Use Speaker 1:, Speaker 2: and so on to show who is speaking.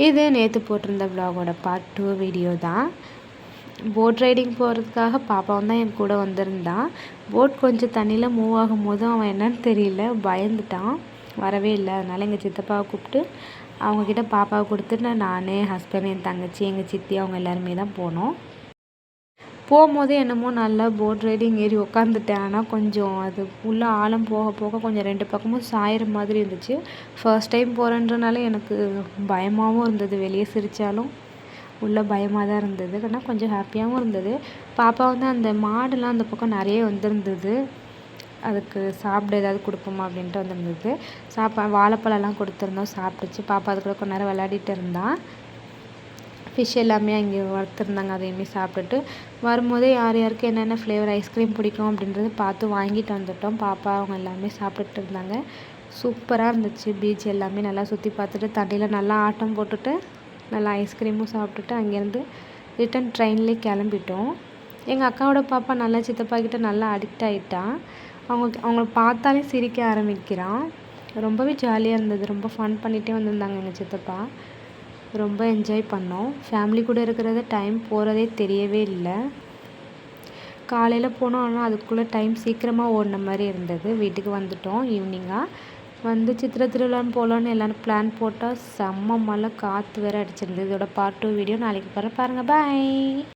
Speaker 1: இது நேற்று போட்டிருந்த விலாகோட பார்ட் 2 வீடியோ தான். போட் ரைடிங் போகிறதுக்காக பாப்பாவும் தான் என் கூட வந்திருந்தான். போட் கொஞ்சம் தண்ணியில் மூவ் ஆகும்போது அவன் என்னன்னு தெரியல பயந்துட்டான், வரவே இல்லை. அதனால் எங்கள் சித்தப்பாவை கூப்பிட்டு அவங்கக்கிட்ட பாப்பாவை கொடுத்துட்டு நான் ஹஸ்பண்ட், என் தங்கச்சி, எங்கள் சித்தி அவங்க எல்லாருமே தான் போனோம். போகும்போது என்னமோ நல்லா போட் ரைடிங் ஏறி உக்காந்துட்டேன். ஆனால் கொஞ்சம் அது உள்ளே ஆழம் போக போக கொஞ்சம் 2 பக்கமும் சாயிற மாதிரி இருந்துச்சு. ஃபர்ஸ்ட் டைம் போகிறேன்றனால எனக்கு பயமாகவும் இருந்தது. வெளியே சிரித்தாலும் உள்ளே பயமாக தான் இருந்தது. ஆனால் கொஞ்சம் ஹாப்பியாகவும் இருந்தது. பாப்பா வந்து அந்த மாடுலாம் அந்த பக்கம் நிறைய வந்திருந்தது. அதுக்கு சாப்பிட ஏதாவது கொடுப்போமா அப்படின்ட்டு வந்திருந்தது. வாழைப்பழம்லாம் கொடுத்துருந்தோம், சாப்பிட்டுச்சு. பாப்பா அது கூட கொஞ்ச நேரம் விளையாடிட்டு இருந்தான். ஃபிஷ் எல்லாமே அங்கே வறுத்துருந்தாங்க, அதையுமே சாப்பிட்டுட்டு வரும்போதே யார் யாருக்கு என்னென்ன ஃப்ளேவர் ஐஸ்கிரீம் பிடிக்கும் அப்படின்றது பார்த்து வாங்கிட்டு வந்துட்டோம். பாப்பா அவங்க எல்லாமே சாப்பிட்டுட்டு இருந்தாங்க. சூப்பராக இருந்துச்சு. பீச் எல்லாமே நல்லா சுற்றி பார்த்துட்டு தண்ணியில் நல்லா ஆட்டம் போட்டுட்டு நல்லா ஐஸ்கிரீமும் சாப்பிட்டுட்டு அங்கேருந்து ரிட்டன் ட்ரெயின்லேயே கிளம்பிட்டோம். எங்கள் அக்காவோட பாப்பா நல்லா சித்தப்பா கிட்ட நல்லா அடிக்ட் ஆகிட்டான். அவங்கள பார்த்தாலே சிரிக்க ஆரம்பிக்கிறான். ரொம்பவே ஜாலியாக இருந்தது. ரொம்ப ஃபன் பண்ணிகிட்டே வந்திருந்தாங்க எங்கள் சித்தப்பா. ரொம்ப என்ஜாய் பண்ணோம். ஃபேமிலி கூட இருக்கிறது டைம் போகிறதே தெரியவே இல்லை. காலையில் போனோம், ஆனால் அதுக்குள்ளே டைம் சீக்கிரமாக ஓடின மாதிரி இருந்தது. வீட்டுக்கு வந்துட்டோம் ஈவினிங்காக. வந்து சித்திரை திருவிழான்னு போகலான்னு எல்லோரும் பிளான் போட்டால் செம்ம மழை, காற்று வேறு அடிச்சிருந்தது. இதோட பார்ட் 2 வீடியோ நாளைக்கு பாருங்கள். பாய்.